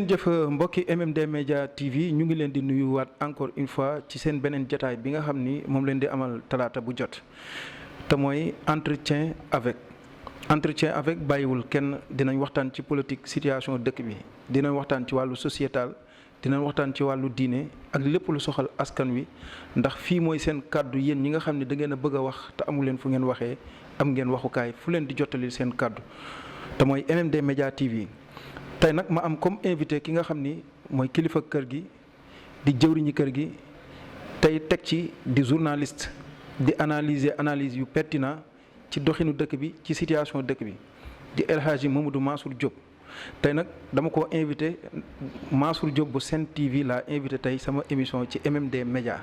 ngeen jëf mbokki MMD Media TV ñu ngi leen di nuyuwaat encore une fois ci seen beneen jotaay bi nga xam ni moom leen di amal talaata bu jot te mooy entretien avec bàyyiwul kenn dinañ waxtaan ci politique situation dëkk bi dinañ waxtaan ci wàllu sociétal dinañ waxtaan ci wàllu diine ak lépp lu soxal askan wi ndax fii mooy seen kàddu yéen ñi nga xam ne da ngeen a bëgg a wax te amu leen fu ngeen waxee am ngeen waxukaay fu leen di jottali seen kàddu te mooy MMD Media TV. tey nag ma am comme invité ki nga xam ni mooy kilifa kër gi di jëwriñi kër gi tey teg ci di journaliste di analyse yu pertinent ci doxinu dëkk bi ci situation dëkk bi di El Hadji Mamadou Mansour Diop. tey nag dama ko invité Mansour Diop bu Sen TV laa invité tey sama émission ci MMD Media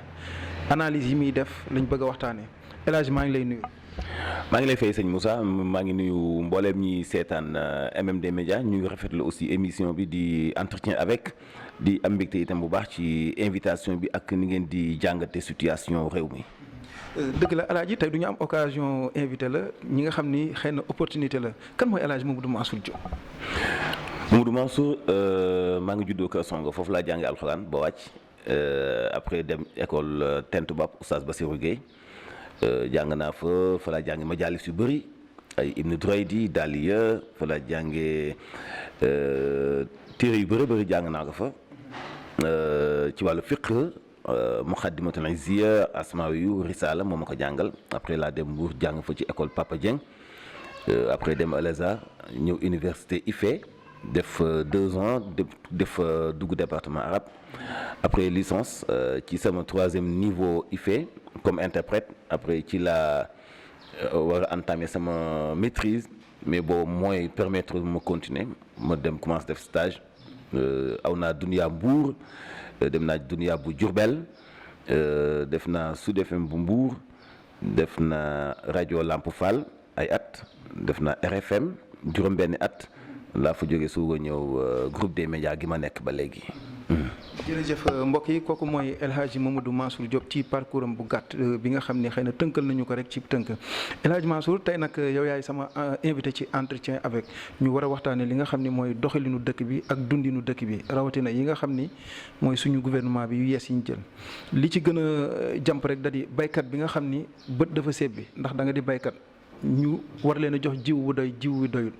analyse yi muy def lañ bëgg a waxtaanee El Hadji maa ngi lay nuyu. maa ngi lay fay sëñ Moussa maa ngi nuyu mbooleem ñi seetaan MMD Média ñu ngi rafetlu aussi émission bi di entretien avec di am mbégte itam bu baax ci invitation bi ak ni ngeen di jàngate situation réew mi. dëgg la El Hadji tey du ñu am occasion invité la ñi nga xam ni xëy na opportunité la kan mooy El Hadji Mamadou Mansour Diop. Mamadou Mansour maa ngi juddoo Kër Songo foofu laa jàngee alxuraan ba wàcc après dem école Tentu Bap Oustaz Bassirou Gueye. jàng naa fa laa jànge majaalis yu bëri ay Ibn Duraydi Daliya fa laa jànge téere yu bëri jàng naa ko fa ci wàllu fiqh Muqaddimatul Izziya Asmaawiyu Risaala moo ma ko jàngal après laa dem Mbuur jàng fa ci école Papa Dieng après dem Al Azhar ñëw université IFE def 2 ans def dugg département arabe après licence ci sama 3e niveau IFE comme interprète après ci la war a entamer sama maîtrise mais boobu mooy permettre ma continuer ma dem commence def stage aw naa Dunia Mbour dem naa Dunia bu Diourbel def naa Sud FM bu Mbour def naa rajo Lamp Fall ay at def naa RFM juróom-benni at laa fa jógee soog a ñëw groupe des médias gi ma nekk ba léegi. jërëjëf mbokk yi kooku mooy El Hadji Mamadou Mansour Diop ci parcours am bu gàtt bi nga xam ne xëy na tënkal nañu ko rek ci tënk El Hadji Mansour tey nag yow yaay sama invité ci entretien avec ñu war a waxtaanee li nga xam ni mooy doxalinu dëkk bi ak dundinu dëkk bi rawatina yi nga xam ni mooy suñu gouvernement bi yu yees yi ñu jël li ci gën a jàmp rek da di baykat bi nga xam ni bët dafa sebbi ndax da nga di baykat. ñu war leen a jox jiw bu doy jiw bu doyul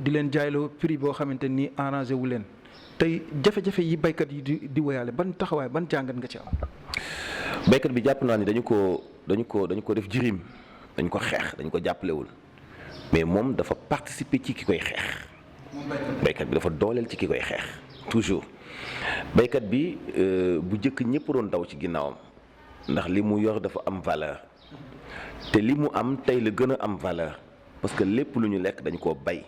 di leen jaayloo prix boo xamante ni arrangé wu leen tey jafe-jafe yi baykat yi di woyaale ban taxawaay ban jàngat nga ci am. baykat bi jàpp naa ni dañu ko def jirim dañu ko xeex dañu ko jàppalewul mais moom dafa participer ci ki koy xeex. baykat bi dafa dooleel ci ki koy xeex toujours baykat bi bu njëkk ñëpp doon daw ci ginnaawam ndax li mu yor dafa am valeur. te li mu am tey la gën a am valeur parce que lépp lu ñu lekk dañu koo bay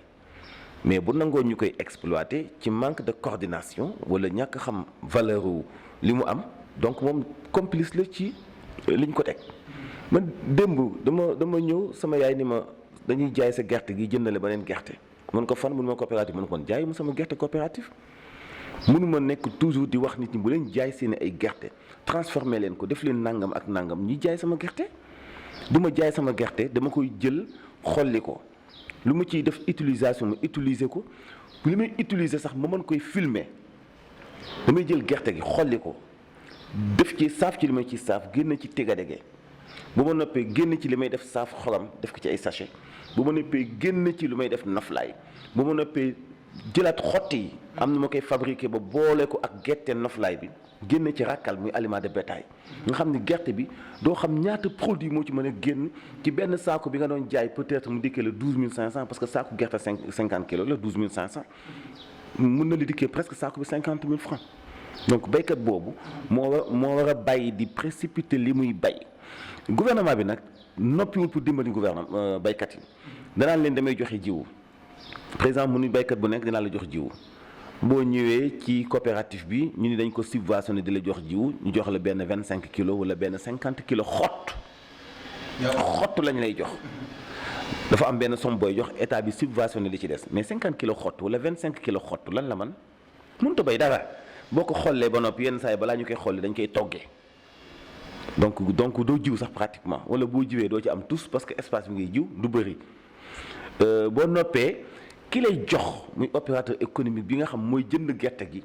mais bu nangoo ñu koy exploiter ci manque de coordination wala ñàkk xam valeur wu li mu am donc moom complice la ci li ñu ko teg. man démb dama ñëw sama yaay ni ma dañuy jaay sa gerte gi jëndale beneen gerte mën ko fan mun ma coopérative mën ko jaay mu sama gerte coopérative mënuma nekk toujours di wax nit ñi bu leen jaay seen ay gerte transformer leen ko def leen nangam ak nangam ñi jaay sama gerte. du ma jaay sama gerte dama koy jël xolli ko lu ma ciy def utilisation ma utiliser ko li may utiliser sax ma mën koy filmer damay jël gerte gi xolli ko def ci saaf ci li may ci saaf génn ci tigadege bu ma noppee génn ci li may def saaf xorom def ko ci ay sachet bu ma noppee génn ci lu may def noflaay bu ma noppee jëlaat xotti yi am na ma koy fabriquer ba boole ko ak gerte noflaay bi génn ci ràkkal muy aliment de bétail nga xam ni gerte bi doo xam ñaata produit moo ci mën a génn ci benn saako bi nga doon jaay peut-être mu dikkee la 12500 parce que saako gerte 50 kilos la 12500 mën na li dikkee presque saako bi 50 000 francs donc baykat boobu moo war a bàyyi di précipiter li muy bay gouvernement bi nag noppiwul pour dimbali gouvernement baykat yi danaan leen damay joxe jiwu par exemple mu ni baykat bu nekk dinaa la jox jiwu boo ñëwee ci coopérative bi ñu ni dañ ko subventionné di la jox jiwu ñu jox la benn 25 kilos wala benn 50 kilos xott lañ lay jox dafa am benn somme booy jox état bi subventionné li ci des mais 50 kilos xott wala 25 kilos xott lan la man mënut a bay dara boo ko xollee ba noppi yenn saa yi balaa ñu koy xolli dañ koy toggee donc doo jiw sax pratiquement wala boo jiwee doo ci am tous parce que espace bi ngay jiw du bëri boo noppee ki lay jox muy opérateur économique bi nga xam mooy jënd gerte gi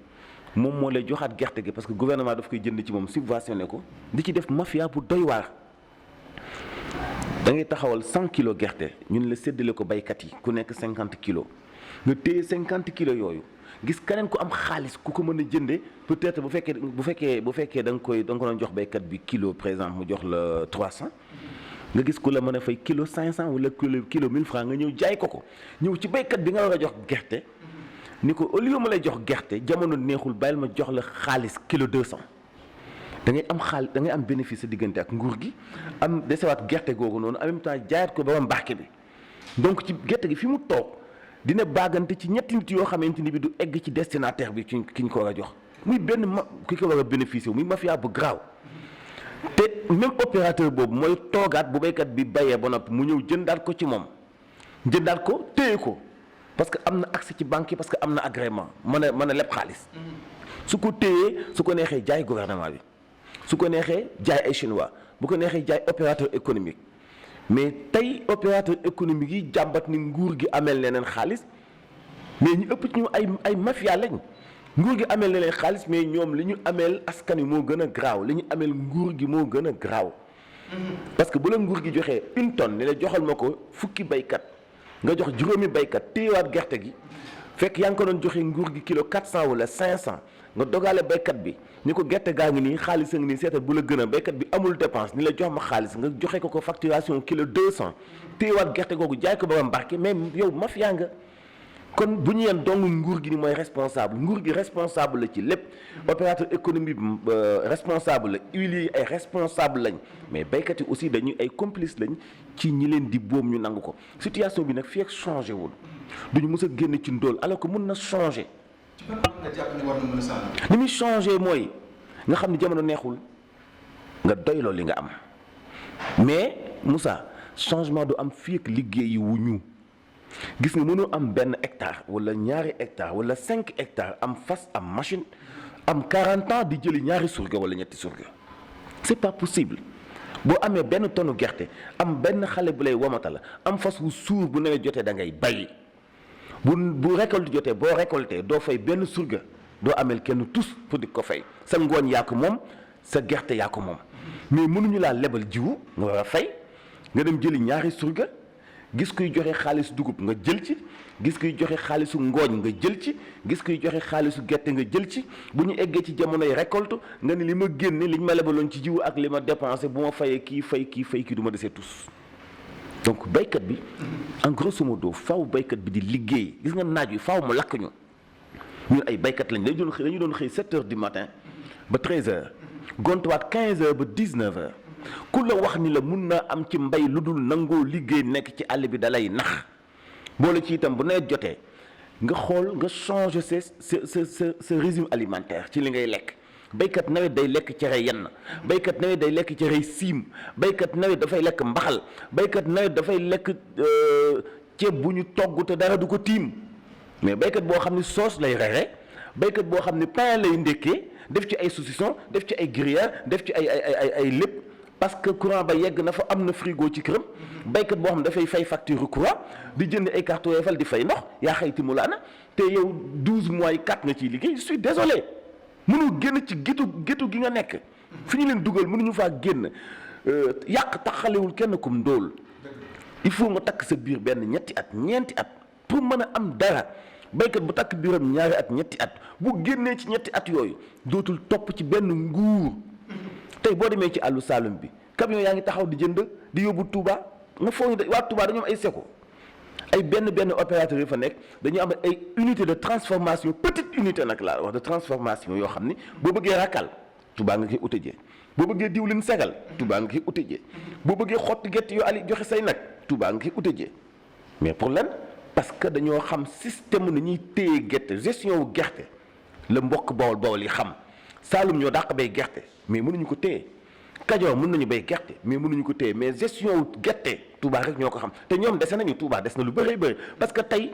moom moo lay joxaat gerte gi parce que gouvernement daf koy jënd ci moom subventionné ko di ci def mafia bu doy waar. da ngay taxawal 100 kilos gerte ñun la séddale ko baykat yi ku nekk 50 kilos nga téye 50 kilos yooyu gis keneen ku am xaalis ku ko mën a jëndee peut-être bu fekkee da nga ko doon jox baykat bi kilo par exemple mu jox la 300 nga gis ku la mën a fay kilo 500 wala kilo 1000 francs nga ñëw jaay ko ñëw ci baykat bi nga war a jox gerte ni ko au lieu ma lay jox gerte jamono neexul bàyyil ma jox la xaalis kilo 200. da ngay am da ngay am bénéfice sa diggante ak nguur gi am desewaat gerte googu noonu en même temps jaayaat ko ba barke bi donc ci gerte gi fi mu toog dina baagante ci ñetti nit yoo xamante ni bi du egg ci destinataire bi ki ñu ko war a jox muy benn ki ko war a bénéficier muy mafia bu graaw te même opérateur boobu mooy toogaat bu baykat bi bayee ba noppi mu ñëw jëndaat ko ci moom jëndaat ko téye ko parce que am na accès ci banque yi parce que am na agrément mën a leb xaalis su ko téyee su ko neexee jaay gouvernement bi su ko neexee jaay ay chinois bu ko neexee jaay opérateur économique mais tey opérateur économique yi jàmbat ni nguur gi ameel leneen xaalis mais ñu ëpp ci ñu ay mafia lañ nguur gi ameel leneen xaalis mais ñoom li ñu ameel askan wi moo gën a graaw li ñu ameel nguur gi moo gën a graaw parce que bu la nguur gi joxee 1 tonne ne la joxal ma ko fukki baykat nga jox juróomi baykat téyewaat gerte gi fekk yaa ngi ko doon joxe nguur gi kilo 400 wala 500 nga dogaale baykat bi ni ko gerte gaa ngi nii xaalis a ngi nii seetal bu la gën a baykat bi amul dépense ni la jox ma xaalis nga joxe ko facturation kilo 200 téyewaat gerte googu jaay ko ba mbarke mais yow mafia nga kon bu ñu yeen dong nguur gi ni mooy responsable nguur gi responsable la ci lépp opérateur économique responsable la huiliers yi ay responsable lañ mais baykat yi aussi dañuy ay complice lañ ci ñi leen di boom ñu nangu ko situation bi nag fii ak changé wul duñu mës a génn ci ndóol alors que mun na changé. ci ban nga jàpp ni war na mën a changé. ni muy changé mooy nga xam ne jamono neexul nga doyloo li nga am mais Moussa changement du am fii ak liggéeyi wuñu gis nga mënoo am benn hectare wala ñaari hectare wala 5 hectares am fas am machine am 40 ans di jëli ñaari surga wala ñetti surga c'est pas possible boo amee benn tonne gerte am benn xale bu lay wamata la am fas wu suur bu nawet jotee da ngay bay bu récolte jotee boo récolté doo fay benn surga doo ameel kenn tous pour di ko fay sa ngooñ yaa ko moom sa gerte yaa ko moom mais mënuñu laa lebal jiwu nga war a fay nga dem jëli ñaari surga gis kuy joxe xaalis dugub nga jël ci gis kuy joxe xaalisu ngooñ nga jël ci gis kuy joxe xaalisu gerte nga jël ci bu ñu eggee ci jamonoy récolte nga ni li ma génne li ñu ma lebaloon ci jiwu ak li ma dépensé bu ma fayee kii fay kii du ma desee tous donc baykat bi en grosso modo faaw baykat bi di liggéey gis nga naaj wi faaw mu lakk ñu ñun ay baykat lañ dañu doon xëy 7 heures du matin ba 13 heures gontuwaat 15 heures ba 19 heures ku la wax ni la mun naa am ci mbay lu dul nangoo liggéey nekk ci àll bi dalay nax boole ci itam bu nawet jotee nga xool nga changer sa régime alimentaire ci li ngay lekk baykat nawet day lekk cere yenn baykat nawet day lekk cere siim baykat nawet dafay lekk mbaxal baykat nawet dafay lekk ceeb bu ñu togg te dara du ko tiim mais baykat boo xam ne sauce lay reere baykat boo xam ne pain lay ndékkee def ci ay saucisson def ci ay gruyère def ci ay lépp parce que courant ba yegg na fa am na frigo ci këram baykat boo xam ne dafay fay facture courant di jënd ay carton Eiffel di fay ndox yaa xayti mu laana te yow 12 mois yi 4 nga ciy liggéey je suis désolé mënu génn ci gétu gi nga nekk fi ñu leen dugal mënuñu faa génn yàq taxalewul kenn kum ndóol il faut nga takk sa biir benn ñetti at ñeenti at pour mën a am dara baykat bu takk biiram ñaari at ñetti at bu génnee ci ñetti at yooyu dootul topp ci benn nguur tey boo demee ci àllu Saloum bi camion yaa ngi taxaw di jënd di yóbbu Touba nga foog ne waa Touba dañoo am ay seko ay benn opérateur yi fa nekk dañu am ay unité de transformation petite unité nag laa wax de transformation yoo xam ni boo bëggee rakkal Touba nga koy utejee boo bëggee diwlin segal Touba nga koy utejee boo bëggee xotti gerte yoo ali joxe say nag Touba nga koy utejee mais pour lan parce que dañoo xam système ni ñuy téye gerte gestion wu gerte la mbokk bawol yi xam Saloum ñoo dàq bay gerte mais mënuñu ko téye Kajoor mën nañu bay gerte mais mënuñu ko téye mais gestion wu gerte Touba rek ñoo ko xam te ñoom dese nañu Touba des na lu bëri bëri parce que tey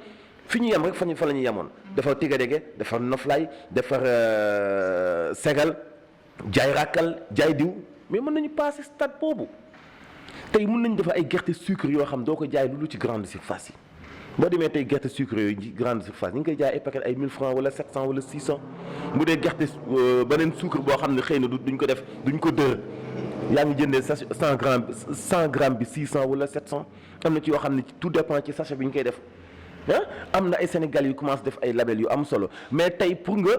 fi ñu yem rek fa la ñu yemoon defar tigadege defar noflaay defar segal jaay rakkal jaay diw mais mën nañu passer stade boobu tey mën nañu defar ay gerte sucre yoo xam doo ko jaay lu ci grande surface yi boo demee tey gerte sucre yooyu ci grande surface ñu ngi koy jaay ay paquet ay 1000 francs wala 700 wala 600 bu dee gerte beneen sucre boo xam ne xëy na duñ ko def duñ ko dër yaa ngi jëndee sachet 100 grammes bi 600 wala 700 am na ci yoo xam ne tout dépend ci sachet bi ñu koy def am na ay Sénégalais yu commencé def ay label yu am solo mais tey pour nga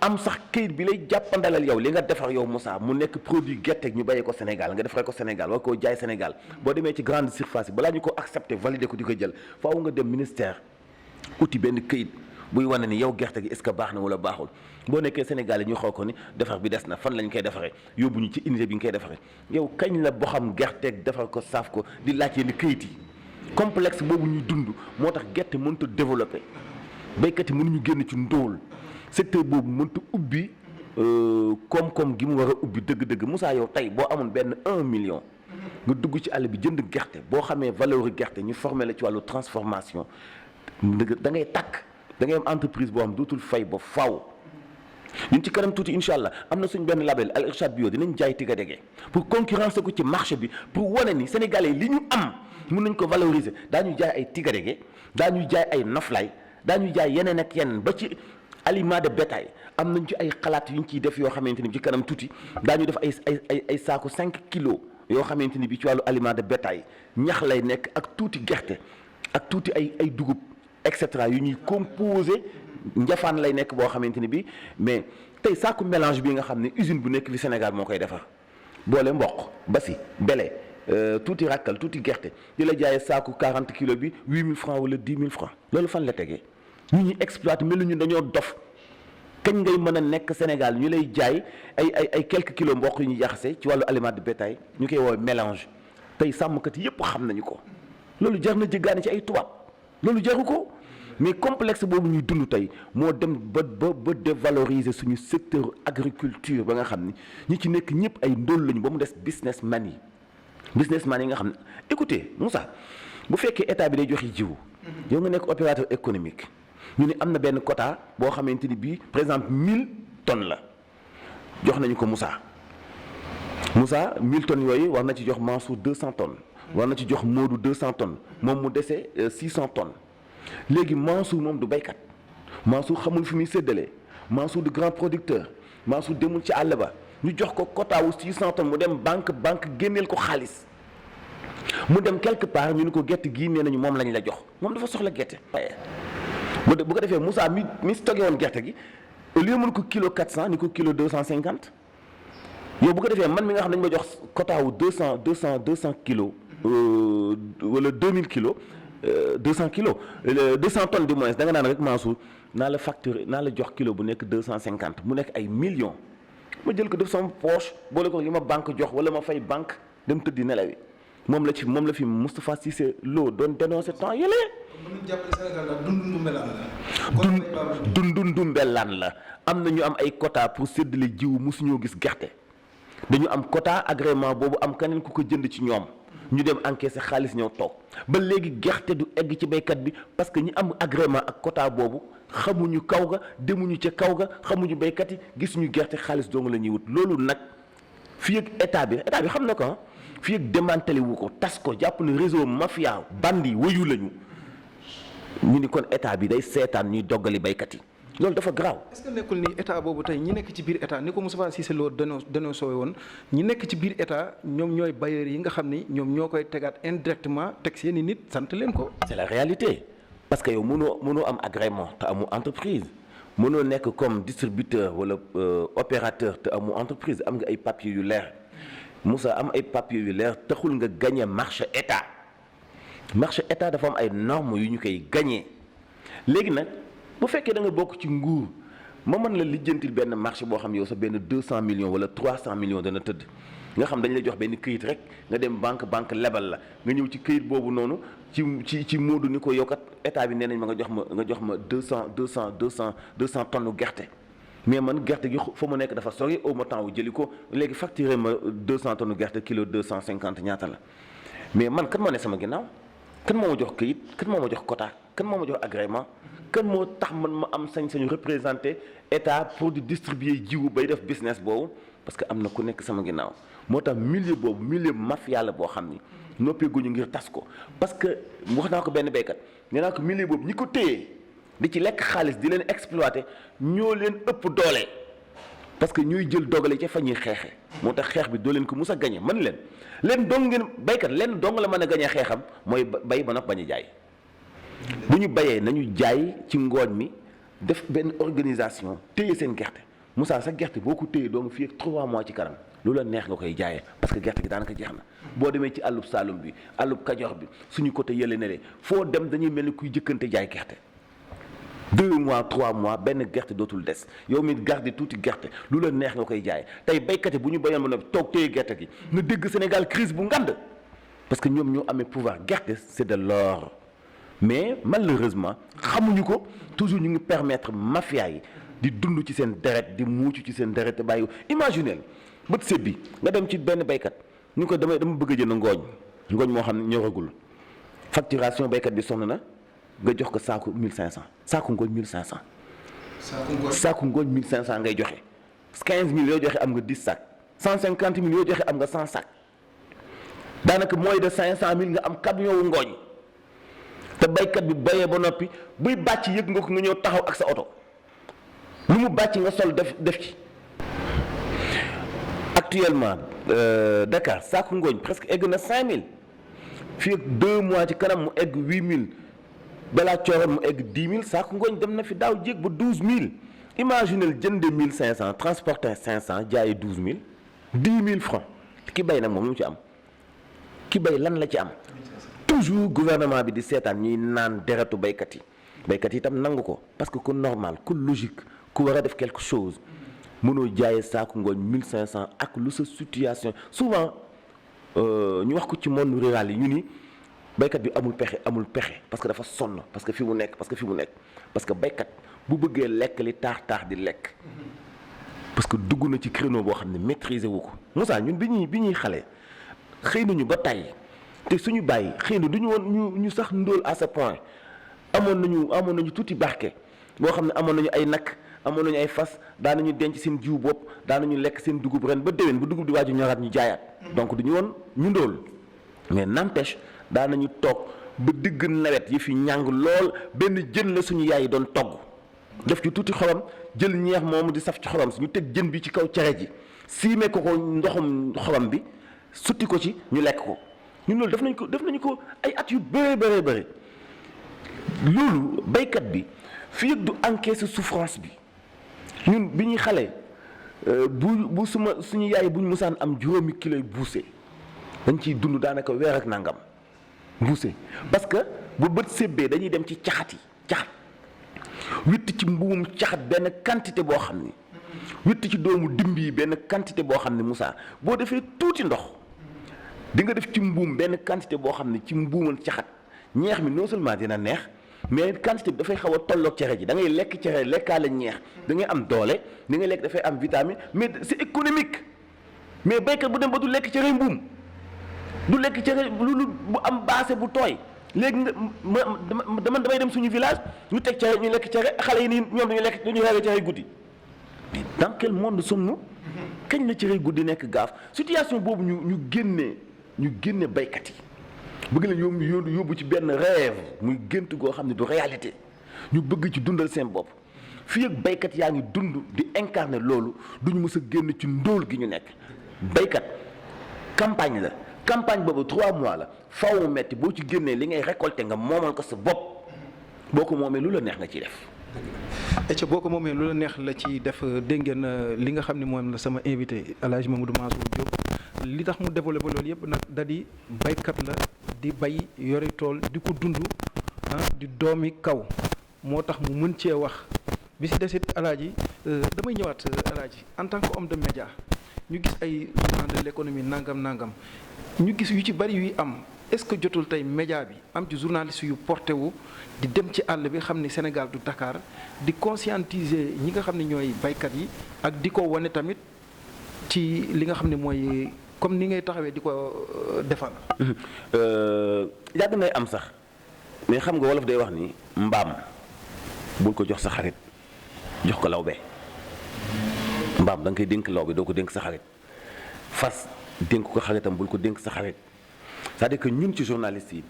am sax këyit bi lay jàppandalal yow li nga defar yow Moussa mu nekk produit gerte ñu bàyyee ko Sénégal nga defaree ko Sénégal war koo jaay Sénégal boo demee ci grande surface yi balaa ñu ko accepté validé ko di ko jël faaw nga dem ministère uti benn këyit buy wane ni yow gerte gi est-ce que baax na wala baaxul boo nekkee Sénégal yi ñu xool ko ni defar bi des na fan lañ koy defaree yóbbu ñu ci unité bi ñu koy defaree yow kañ la boo xam gerteeg defar ko saaf ko di laaj yenn këyit yi complexe boobu ñuy dund moo tax gerte mënut a développé béykat yi mënuñu génn ci ndóol secteur boobu mënut a ubbi koom-koom gi mu war a ubbi dëgg-dëgg Moussa yow tey boo amoon benn 1 million nga dugg ci àll bi jënd gerte boo xamee valeur gerte ñu formé la ci wàllu transformation da ngay takk da ngay am entreprise boo xam dootul fay ba faaw. ñun ci kanam tuuti incha allah am na suñ benn label Al Irshad Bio dinañ jaay tigadege pour concurrencer ko ci marché bi pour wane ni sénégalais li ñu am mun nañ ko valoriser daañu jaay ay tigadege daañu jaay ay noflaay daañu jaay yeneen ak yeneen ba ci aliment de bétail am nañ ci ay xalaat yu ñu ciy def yoo xamante ni ci kanam tuuti daañu def ay saako 5 kilos yoo xamante ni bi ci wàllu aliment de bétail ñax lay nekk ak tuuti gerte ak tuuti ay dugub et cetera yu ñuy composé njafaan lay nekk boo xamante ni bi mais tey saako mélange bi nga xam ne usine bu nekk fi Sénégal moo koy defar boole mboq basi bele tuuti rakkal tuuti gerte di la jaayee saako 40 kilos bi 8000 francs wala 10 000 francs loolu fan la tegee ñu ñuy exploité mel ni ñun dañoo dof kañ ngay mën a nekk Sénégal ñu lay jaay ay quelques kilos mboq yu ñu jaxase ci wàllu aliment de bétail ñu koy woowee mélange tey sàmmkat yépp xam nañu ko loolu jar na jéggaani ci ay tubaab loolu jaru ko mais complexe boobu ñuy dund tey moo dem ba dévaloriser suñu secteur agriculture ba nga xam ni ñi ci nekk ñëpp ay ndóol lañu ba mu des businessman yi nga xam ne écoutez Moussa bu fekkee état bi day joxe jiwu yow nga nekk opérateur économique ñu ne am na benn quota boo xamante ni bii par exemple 1000 tonnes la jox nañu ko Moussa 1000 tonnes yooyu war na ci jox Mansour 200 tonnes war na ci jox Modou 200 tonnes moom mu dese 600 tonnes léegi Mansour moom du baykat Mansour xamul fi muy séddalee Mansour du grand producteur Mansour demul ci àll ba ñu jox ko quota wu 600 tonnes mu dem banque génneel ko xaalis mu dem quelque part ñu ne ko gerte gii nee nañu moom lañ la jox moom dafa soxla gerte. bu ko defee Moussa mi stocké woon gerte gi au lieu mun ko kilo 400 ni ko kilo 250 yow bu ko defee man mi nga xam ne dañu ma jox quota wu 200 kilos wala 2000 kilos 200 kilos 200 tonnes du moins da nga naan rek Mansour naa la facturé naa la jox kilo bu nekk 250 mu nekk ay millions ma jël ko def sama poche boole ko li ma banque jox wala ma fay banque dem tëddi nelawi moom la fi Moustapha Cissé Lo doon dénoncé temps yële. mën nañu jàppale Sénégal daal dundundu mbelaan la am na ñu am ay quota pour séddale jiwu mosuñoo gis gerte dañu am quota agrément boobu am keneen ku ko jënd ci ñoom ñu dem encaissé xaalis ñëw toog ba léegi gerte du egg ci baykat bi parce que ñi am agrément ak quota boobu xamuñu kaw ga demuñu ca kaw ga xamuñu baykat yi gisuñu gerte xaalis dong la ñuy wut loolu nag fii ak état bi xam na ko fii ak démantelé wu ko tas ko jàpp ne réseau mafia bandi wëyu lañu ñu ni kon état bi day seetaan ñuy doggali baykat yi loolu dafa garaaw. est-ce que nekkul ni état boobu tey ñi nekk ci biir état ni ko Moustapha Cissé Lo dénoncé woon ñi nekk ci biir état ñoom ñooy bailleurs yi nga xam ni ñoom ñoo koy tegaat indirectement teg seen i nit sant leen ko. c'est la réalité parce que yow mënoo am agrément te amu entreprise mënoo nekk comme distributeur wala opérateur te amu entreprise am nga ay papiers yu leer Moussa am ay papiers yu leer taxul nga gagné marché état dafa am ay normes yu ñu koy gagné léegi nag. bu fekkee da nga bokk ci nguur ma mën la lijjantil benn marché boo xam yow sa benn 200 millions wala 300 millions dana tëdd nga xam dañ lay jox benn këyit rek nga dem banque lebal la nga ñëw ci këyit boobu noonu ci Moodu ni ko yow kat état bi nee nañ ma nga jox ma 200 tonnes gerte mais man gerte gi fa mu nekk dafa sori au ma temps wu jëli ko léegi facturé ma 200 tonnes gerte kilo 250 ñaata la mais man kan moo ne sama ginnaaw kan moo ma jox këyit kan moo ma jox quota kan moo ma jox agrément kan moo tax man ma am sañ-sañu représenté état pour di distribuer jiwu bay def business boobu parce que am na ku nekk sama ginnaaw moo tax milieu boobu milieu mafia la boo xam ni noppeeguñu ngir tas ko parce que wax naa ko benn béykat nee naa ko milieu boobu ñi ko téye di ci lekk xaalis di leen exploiter ñoo leen ëpp doole parce que ñuy jël dogale ca fa ñuy xeexe moo tax xeex bi doo leen ko mus a gañe man leen dong ngeen béykat leen dong la mën a gañe xeexam mooy bay ba noppi bañ a jaay bu ñu bayee nañu jaay ci ngooñ mi def benn organisation téye seen gerte Moussa sa gerte boo ko téye doo nga fii ak 3 mois ci kanam lu la neex nga koy jaayee parce que gerte gi daanaka jeex na boo demee ci àllub Saalum bi àllub Kajoor bi suñu côté yële ne foo dem dañuy mel ni kuy jëkkante jaay gerte 2 mois 3 mois benn gerte dootul des yow mi garde tuuti gerte lu la neex nga koy jaayee tey béykat yi bu ñu béyoon ba noppi toog téye gerte gi nga dégg Sénégal crise bu ngand parce que ñoom ñoo amee pouvoir gerte c'est de l'or mais malheureusement xamuñu ko toujours ñu ngi permettre mafia yi di dund ci seen deret di muucu ci seen deret te bàyyi imaginel bët séb bi nga dem ci benn béykat ñu ko dama bëgg a jënd ngooñ moo xam ne ñoragul facturation béykat bi sonn na nga jox ko saaku 1500 saaku ngooñ 1500. saaku ngooñ 1500 ngay joxe 15000 yoo joxe am nga 10 sacs 150000 yoo joxe am nga 100 sacs daanaka moins de 500000 nga am camion wu ngooñ te béykat bi béyee ba noppi buy bàcc yëg nga ko nga ñëw taxaw ak sa oto lu mu bàcc nga sol def ci. Actuellement Dakar saaku ngooñ presque egg na 5000 fii ak 2 mois ci kanam mu egg 8000 balaa cooroon mu egg 10000 saaku ngooñ dem na fi daaw jéeg ba 12000 imaginez jënde 1500 transporter 500 jaaye 12000 10000 francs ki bay nag moom lu mu ci am ki bay lan la ci am toujours gouvernement bi di seetaan ñuy naan deretu baykat yi itam nangu ko parce que ku normal ku logique ku war a def quelque chose mënoo jaayee saaku ngooñ 1500 ak lu sa situation souvent ñu wax ko ci monde rural yi ñu ni baykat bi amul pexe parce que dafa sonn parce que fi mu nekk parce que baykat bu bëggee lekk li taax di lekk parce que dugg na ci créneau boo xam ne maîtriser wu ko Moussa ñun bi ñuy xale xëy nañu ba tey te suñu bàyyi xëy na duñu woon ñu sax ndóol à ce point amoon nañu tuuti barke boo xam ne amoon nañu ay nag amoon nañu ay fas daanañu denc seen jiw bopp daanañu lekk seen dugub ren ba déwén bu dugub di waaju ñoraat ñu jaayaat donc duñu woon ñu ndóol mais n'empêche daanañu toog ba digg nawet yi fi ñàng lool benn jën la suñu yaay yi doon togg def ci tuuti xorom jël ñeex moomu di saf ci xorom suñu teg jën bi ci kaw cere ji siimee ko ndoxum xorom bi sutti ko ci ñu lekk ko ñun loolu def nañu ko ay at yu bëri loolu baykat bi fii du encaisser souffrance bi ñun bi ñuy xale bu suñu yaay bu ñu musaan am juróomi kilo yu buuse dañ ciy dund daanaka weer ak nangam buuse parce que bu bët sébbee dañuy dem ci caxat witt ci mbuum caxat benn quantité boo xam ni witt ci doomu dimb yi benn quantité boo xam ne Moussa boo defee tuuti ndox di nga def ci mbuum benn quantité boo xam ne ci mbuumal caxat ñeex mi non seulement dina neex mais quantité bi dafay xaw a tolloog cere ji da ngay lekk cere lekkaale ñeex da ngay am doole li ngay lekk dafay am vitamine mais c'est économique mais béykat bu dem ba du lekk cere mbuum du lekk cere lu bu am baase bu tooy léegi nga damay dem suñu village ñu teg cere ñu lekk cere xale yi nii ñoom dañu reere cere guddi mais dans quel monde sommes-nous kañ la cere guddi nekk gaaf situation boobu ñu génne béykat yi bëgg la yóbbu ci benn rêve muy gént goo xam ne du réalité ñu bëgg ci dundal seen bopp fii ak béykat yaa ngi dund di incarner loolu duñu mës a génn ci ndóol gi ñu nekk béykat campagne boobu 3 mois la faaw mu metti boo ci génnee li ngay récolter nga moomal ko sa bopp boo ko moomee lu la neex nga ciy def. et boo ko moomee lu la neex la ci def dégg ngeen li nga xam ne moom la sama invité El Hadj Mamadou Mansour Diop li tax mu développé loolu yëpp nag da di baykat la di bay yore tool di ko dund di doomi kaw moo tax mu mën cee wax bi si desit El Hadj damay ñëwaat El Hadj en tant que homme de média ñu gis ay journal de l'économie nangam ñu gis yu ci bari yuy am est-ce que jotul tey média bi am ci journaliste yu porté wu di dem ci àll bi xam ni Sénégal du Dakar di conscientiser ñi nga xam ne ñooy baykat yi ak di ko wane tamit ci li nga xam ne mooy comme ni ngay taxawee di ko defal. yàgg nay am sax mais xam nga wolof day wax ni mbaam bul ko jox sa xarit jox ko lawbe mbaam da nga koy dénk lawbe doo ko dénk sa xarit fas dénk ko xaritam bul ko dénk sa xarit c'est-à-dire que ñun ci journalistes yi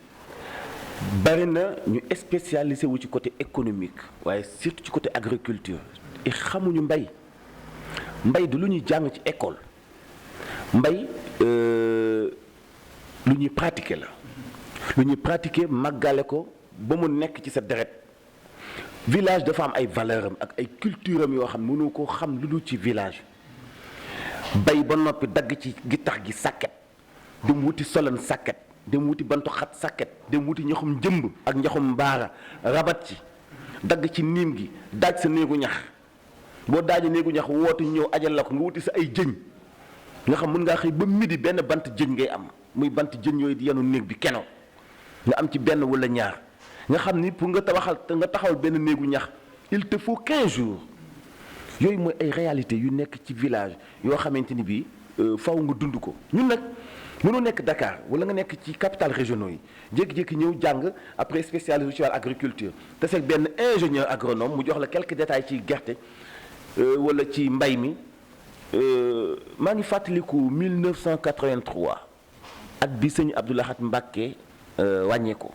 bari na ñu spécialisé wu ci côté économique waaye surtout ci côté agriculture et xamuñu mbay du lu ñuy jàng ci école mbay lu ñuy pratiquer la lu ñuy pratiquer màggale ko ba mu nekk ci sa deret village dafa am ay valeur am ak ay culture am yoo xam mënoo koo xam lu dul ci village bay ba noppi dagg ci gittax gi sàkket dem wuti solan sàkket dem wuti bantu xat sàkket dem wuti ñaxum njëmb ak ñaxum mbaara rabat ci dagg ci niim gi daaj sa néegu ñax boo daajee néegu ñax woote ñëw ajal la ko nga wuti sa ay jëñ nga xam mën ngaa xëy ba midi benn bant jëñ ngay am muy bant jëñ yooyu di yenu néeg bi keno nga am ci benn wala ñaar nga xam ni pour nga taxawal benn néegu ñax il te faut 15 jours yooyu mooy ay réalité yu nekk ci village yoo xamante ni bii faw nga dund ko ñun nag mënoo nekk Dakar wala nga nekk ci capitale régionaux yi jékki-jékki ñëw jàng après spécialisé ci wàllu agriculture te c'est benn ingénieur agronome mu jox la quelques détails ci gerte wala ci mbay mi maa ngi fàttaliku 1983 at bi sëñ Abdou Lahad Mbacké wàññeeku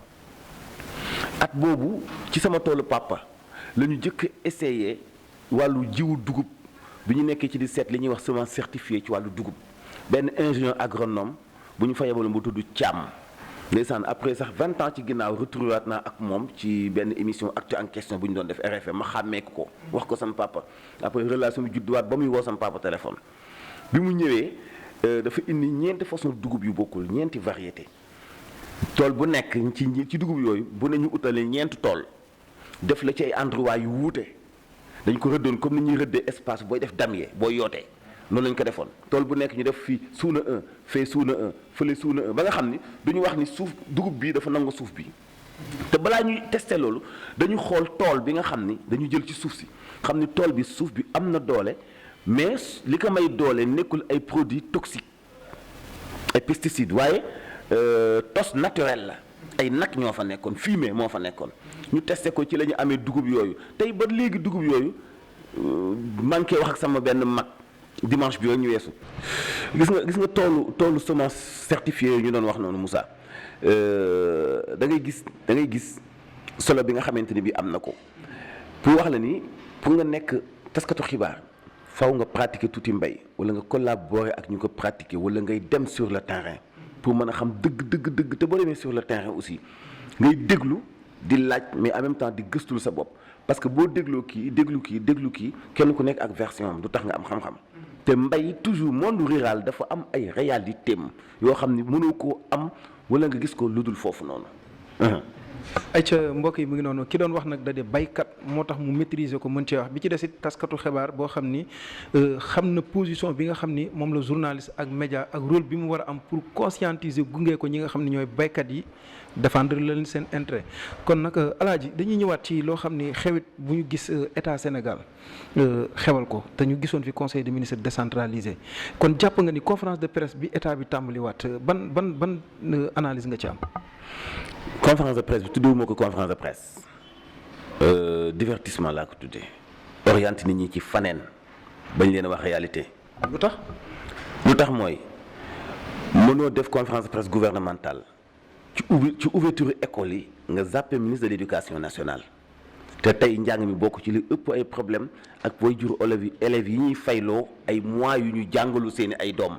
at boobu ci sama toolu papa la ñu jëkk essayé wàllu jiwu dugub bi ñu nekkee ci di seet li ñuy wax semence certifiée ci wàllu dugub benn ingénieur agronome bu ñu fa yebaloon bu tudd Thiam ndeysaan après sax 20 ans ci ginnaaw retrouvé waat naa ak moom ci benn émission Actu en question bu ñu doon def RFM ma xàmmeeku ko wax ko sama papa après relation bi judduwaat ba muy woo sama papa téléphone bi mu ñëwee dafa indi ñeenti façon dugub yu bokkul ñeenti variété tool bu nekk ci dugub yooyu bu ne ñu utalee ñeenti tool def la ci ay endroit yu wuute dañ ko rëddoon comme ni ñuy rëddee espace booy def damier booy yootee noonu lañ ko defoon tool bu nekk ñu def fii suuna 1 fee suuna 1 fële suuna 1 ba nga xam ni duñu wax ni suuf dugub bi dafa nangu suuf bi te balaa ñuy testé loolu dañu xool tool bi nga xam ni dañu jël ci suuf si xam ni tool bi suuf bi am na doole mais li ko may doole nekkul ay produits toxiques ay pesticides waaye tos naturel la ay nag ñoo fa nekkoon fumier moo fa nekkoon ñu testé ko ci la ñu amee dugub yooyu tey ba léegi dugub yooyu manqué wax ak sama benn mag dimanche bi yooyu ñu weesu gis nga toolu semence certifiée yooyu ñu doon wax noonu Moussa da ngay gis solo bi nga xamante ni bi am na ko pour wax la ni pour nga nekk taskatu xibaar faw nga pratiquer tuuti mbay wala nga collaborer ak ñu ko pratiquer wala ngay dem sur le terrain pour mën a xam dëgg te boo demee sur le terrain aussi ngay déglu di laaj mais en même temps di gëstul sa bopp parce que boo déglu kii kenn ku nekk ak version am du tax nga am xam-xam te mbay toujours monde rural dafa am ay réalité yoo xam ni mënoo koo am wala nga gis ko lu dul foofu noonu. ay ca mbokk yi mu ngi noonu ki doon wax nag da di baykat moo tax mu maîtriser ko mën cee wax bi ci des it taskatu xibaar boo xam ni xam na position bi nga xam ni moom la journaliste ak média ak rôle bi mu war a am pour conscientiser gunge ko ñi nga xam ne ñooy baykat yi défendre leen seen intérêt. kon nag alaaji dañuy ñëwaat ci loo xam ni xewit bu ñu gis état Sénégal xewal ko te ñu gisoon fi conseil des ministres décentralisé kon jàpp nga ni conférence de presse bi état bi tàmbaliwaat ban analyse nga ci am. conférence de presse bi tuddewuma ko conférence de presse divertissement laa ko tuddee orienté nit ñi ci faneen bañ leen a wax réalité. lu tax mooy mënoo def conférence de presse gouvernementale ci ouverture école yi nga zappé ministre de l'éducation nationale te tey njàng mi bokk ci li ëpp ay problème ak booy jur élèves yi ñuy fayloo ay mois yu ñu jàngalu seeni ay doom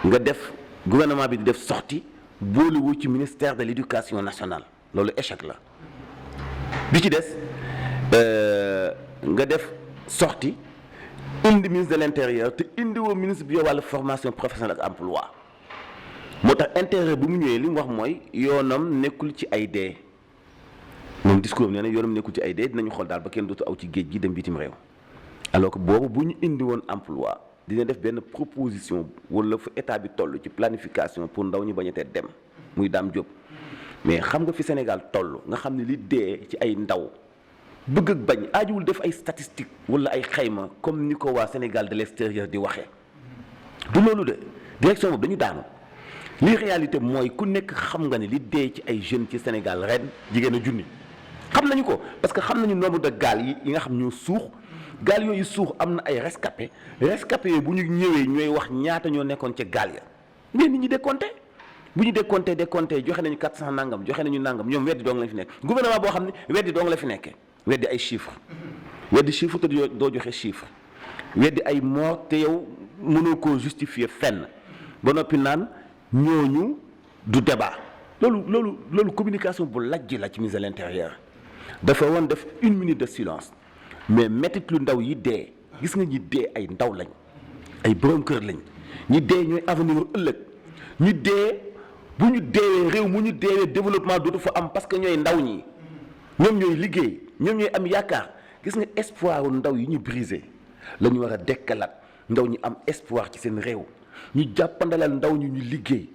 nga def gouvernement bi di def sortie boolewoo ci ministère de l'éducation nationale loolu échec la bi ci des nga def sortie indi ministre de l'intérieur te indiwoo ministre bi yor wàllu formation professionnelle ak emploi moo tax intérêt bu mu ñëwee li mu wax mooy yoonam nekkul ci ay dee moom discours nee na yoonam nekkul ci ay dee dinañu xool daal ba kenn dootu aw ci géej gi dem bitim réew alors que boobu bu ñu indi woon emploi dina def benn proposition wala fu état bi toll ci planification pour ndaw ñu bañ a tee dem muy Dame Diop mais xam nga fi Sénégal toll nga xam ne li dee ci ay ndaw bëgg ak bañ aajuwul def ay statistiques wala ay xayma comme ni ko waa Sénégal de l'extérieur di waxee du loolu de direction boobu dañu daanu li réalité mooy ku nekk xam nga ne li dee ci ay jeunes ci Sénégal ren jigéen a junni xam nañu ko parce que xam nañu nombre de gaal yi nga xam ñoo suux gaal yooyu suux am na ay rescapé yooyu bu ñu ñëwee ñooy wax ñaata ñoo nekkoon ca gaal ya mais nit ñi décompté bu ñu décompté joxe nañu 400 nangam joxe nañu nangam ñoom weddi dong lañ fi nekk gouvernement boo xam ne weddi dong la fi nekkee weddi ay chiffres te doo joxe chiffre weddi ay mort te yow mënoo koo justifier fenn ba noppi naan ñooñu du débat loolu communication bu lajj la ci ministre de l'intérieur dafa woon def 1 minute de silence mais métit lu ndaw yi dee gis nga ñi dee ay ndaw lañ ay borom kër lañ ñi dee ñooy avenir ëllëg ñi dee bu ñu deewee réew mu ñu deewee développement dootu fa am parce que ñooy ndaw ñi ñoom ñooy liggéey ñoom ñooy am yaakaar gis nga espoir ndaw yi ñu brisé la ñu war a dekkalaat ndaw ñi am espoir ci seen réew ñu jàppandalal ndaw ñi ñu liggéey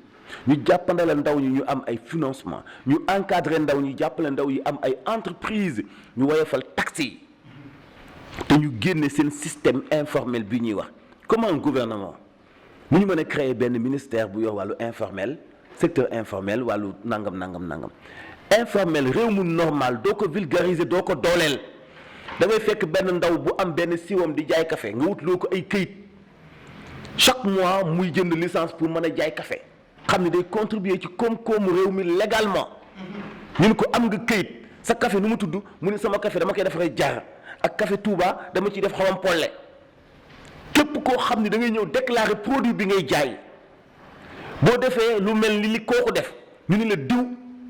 ñu jàppandalal ndaw ñi ñu am ay financement ñu encadrer ndaw ñi jàppale ndaw yi am ay entreprise ñu woyofal taxes yi te ñu génne seen système informel bi ñuy wax comment un gouvernement mu ñu mën a créer benn ministère bu yor wàllu informel secteur informel wàllu nangam informel réew mu normal doo ko vulgariser doo ko dooleel da ngay fekk benn ndaw bu am benn siwam di jaay café nga wutloo ko ay këyit chaque mois muy jënd licence pour mën a jaay café xam ne day contribuer ci koom-koomu réew mi légalement ñu ne ko am nga këyit sa café nu mu tudd mu ne sama café dama koy defaree jar ak café Touba dama ciy def xamam polle képp koo xam ne da ngay ñëw déclarer produit bi ngay jaay boo defee lu mel ni li kooku def ñu ne la diw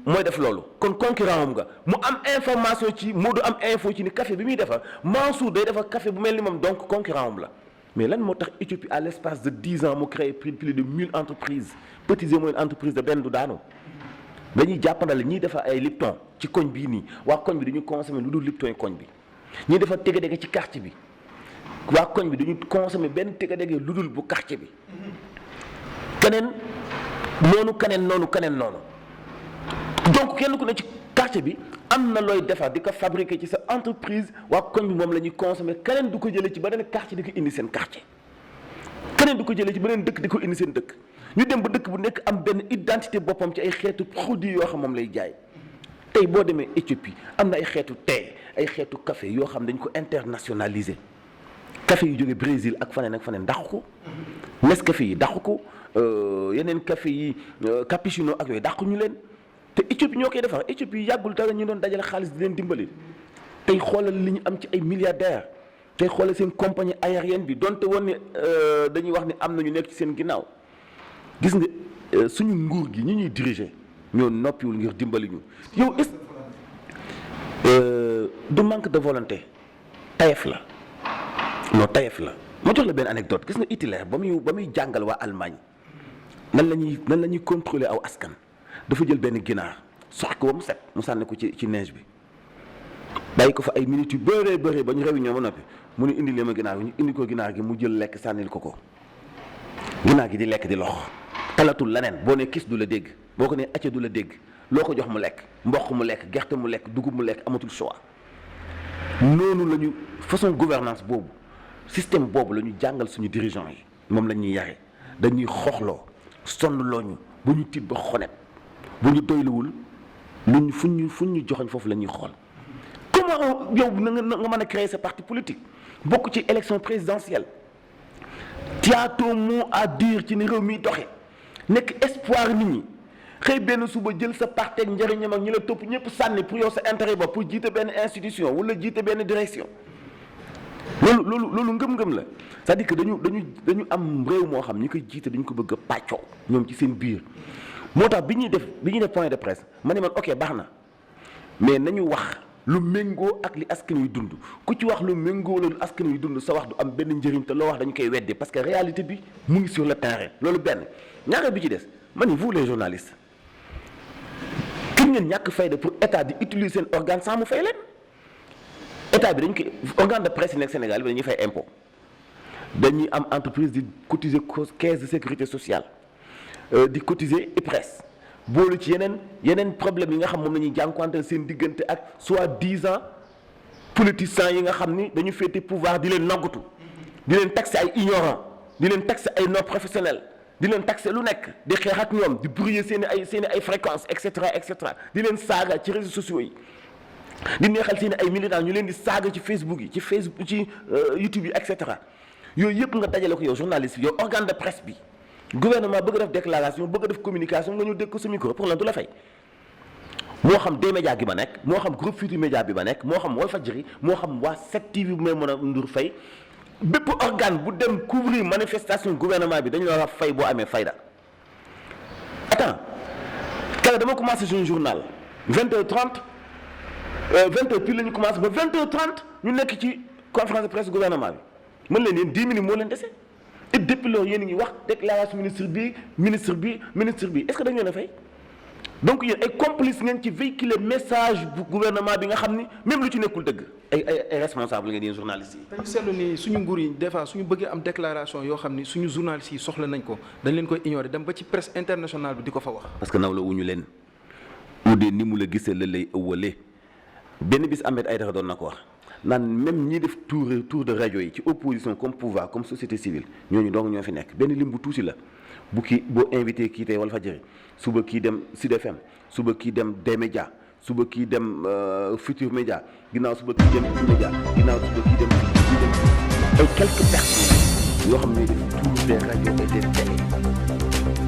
mooy def loolu kon concurrent am nga mu am information ci Modou am info ci ni café bi muy defar Mansour day defar café bu mel ni moom donc concurrent am la mais lan moo tax Éthiopie à l'espace de 10 ans mu créé plus de 1000 entreprises petites et moyennes entreprises de benn du daanu dañuy jàppandale ñiy defar ay Lipton ci koñ bii nii waa koñ bi dañu consommer lu dul Lipton yi koñ bi ñiy defar tege-dege ci quartier bi waa koñ bi dañu consommer benn tege-dege lu dul bu quartier bi keneen noonu donc kenn ku ne ci quartier bi am na looy defar di ko fabriquer ci sa entreprise waa koñ bi moom la ñuy consommer keneen du ko jëlee ci beneen quartier di ko indi seen quartier keneen du ko jëlee ci beneen dëkk di ko indi seen dëkk ñu dem ba dëkk bu nekk am benn identité boppam ci ay xeetu produits yoo xam moom lay jaay tey boo demee Éthiopie am na ay xeetu thé ay xeetu café yoo xam dañ ko internationaliser café yu jóge Brésil ak faneen dàqu ko Nescafé yi dàqu ko yeneen café yi cappuccino ak yooyu dàqu ñu leen te Éthiopie ñoo koy defar Éthiopie yàggul dara ñu doon dajale xaalis di leen dimbali tey xoolal li ñu am ci ay milliardaires tey xoolal seen compagnie aérienne bi donte woon ne dañuy wax ni am na ñu nekk ci seen ginnaaw gis nga suñu nguur gi ñi ñuy diriger ñoo noppiwul ngir dimbali ñu yow est du manque de volonté tayef la ma jox la benn anecdote gis nga Hitler ba muy jàngal waa Allemagne nan la ñuy contrôler aw askan dafa jël benn ginaar sox ko ba mu set mu sànni ko ci neige bi bàyyi ko fa ay minutes yu bëree ba ñu réunion ba noppi mu ne indi leen ma ginaar gi ñu indi ko ginaar gi mu jël lekk sànnil ko ginaar gi di lekk di lox talatul leneen boo ne kis du la dégg boo ko ne acca du la dégg loo ko jox mu lekk mboq mu lekk gerte mu lekk dugub mu lekk amatul choix noonu la ñu façon gouvernance boobu système boobu la ñu jàngal suñu dirigeants yi moom la ñuy yare dañuy xooxloo sonnloo ñu bu ñu tiit ba xonet bu ñu doyluwul luñ fuñ ñu joxoñ foofu la ñuy xool comment yow nga mën a créer sa parti politique bokk ci élection présidentielle tu as ton mot à dire ci ni réew mi doxe nekk espoir nit ñi xëy benn suba jël sa parti ak njëriñam ak ñi la topp ñëpp sànni pour yow sa intérêt ba pour jiite benn institution wala jiite benn direction loolu ngëm-ngëm la c'est-à-dire que dañu am réew moo xam ñi koy jiite dañu ko bëgg a pàccoo ñoom ci seen biir moo tax bi ñuy def point de presse ma ne man ok baax na mais nañu wax lu méngoo ak li askan wi dund ku ci wax lu méngoo la lu askan wi dund sa wax du am benn njëriñ te loo wax dañu koy weddi parce que réalité bi mu ngi sur le terrain loolu benn ñaareel bi ci des ma ni vous les journalistes kin ngeen ñàkk fayda pour état di utiliser seen organe sans mu fay leen état bi dañ koy organe de presse yi nekk Sénégal bi dañuy fay impôt dañuy am entreprise di cotiser caisse de sécurité sociale di cotiser IPRES boolu ci yeneen problème yi nga xam moom la ñuy jànkuwanteel seen diggante ak soi-disant politiciens yi nga xam ni dañu féete pouvoir di leen noggatu di leen taxer ay ignorants di leen taxer ay non professionnels di leen taxer lu nekk di xeex ak ñoom di brouiller seen i ay fréquences et cetera di leen saaga ci réseaux sociaux yi di neexal seen ay militants ñu leen di saaga ci Facebook yi ci YouTube yi et cetera yooyu yëpp nga dajale ko yow journaliste bi yow organe de presse bi gouvernement bëgg def déclaration bëgg def communication nga ñëw dégg ko sa micro pour lan du la fay. moo xam D-Média gi ma nekk moo xam groupe Futurs Médias bi ma nekk moo xam Walfadjri moo xam waa 7TV bu may mën a ndur fay bépp organe bu dem couvrir manifestation gouvernement bi dañu la war a fay boo amee fayda. attends keroog dama commencé suñu journal 20h30 20h pile la ñu commencé ba 20h30 ñu nekk ci conférence de presse gouvernement bi mën leen yéen 10 minutes moo leen dese et depuis loolu yéen a ngi wax déclaration ministre bi est-ce que dañu leen a fay. donc yéen ay complice ngeen ci véhiculer message bu gouvernement bi nga xam ni même lu ci nekkul dëgg ay responsable ngeen yéen journalistes yi. dañu seetlu ni suñu nguur yi des fois suñu bëggee am déclaration yoo xam ni suñu journalistes yi soxla nañ ko dañ leen koy ignorer dem ba ci presse internationale bi di ko fa wax. parce que nawla wuñu leen udee ni mu la gisee la lay ëwwalee benn bis Ahmed Aïdara doon na ko wax naan même ñi def tour de rajo yi ci opposition comme pouvoir comme société civile ñooñu donc ñoo fi nekk benn lim bu tuuti la. bu kii boo invité kii tey Walfadjri suba kii dem Sud FM suba kii dem D-Média suba kii dem Futurs Médias ginnaaw suba kii dem D-Média ginnaaw suba kii dem ay quelques personnes yoo xam ne def tour des radios et des télé.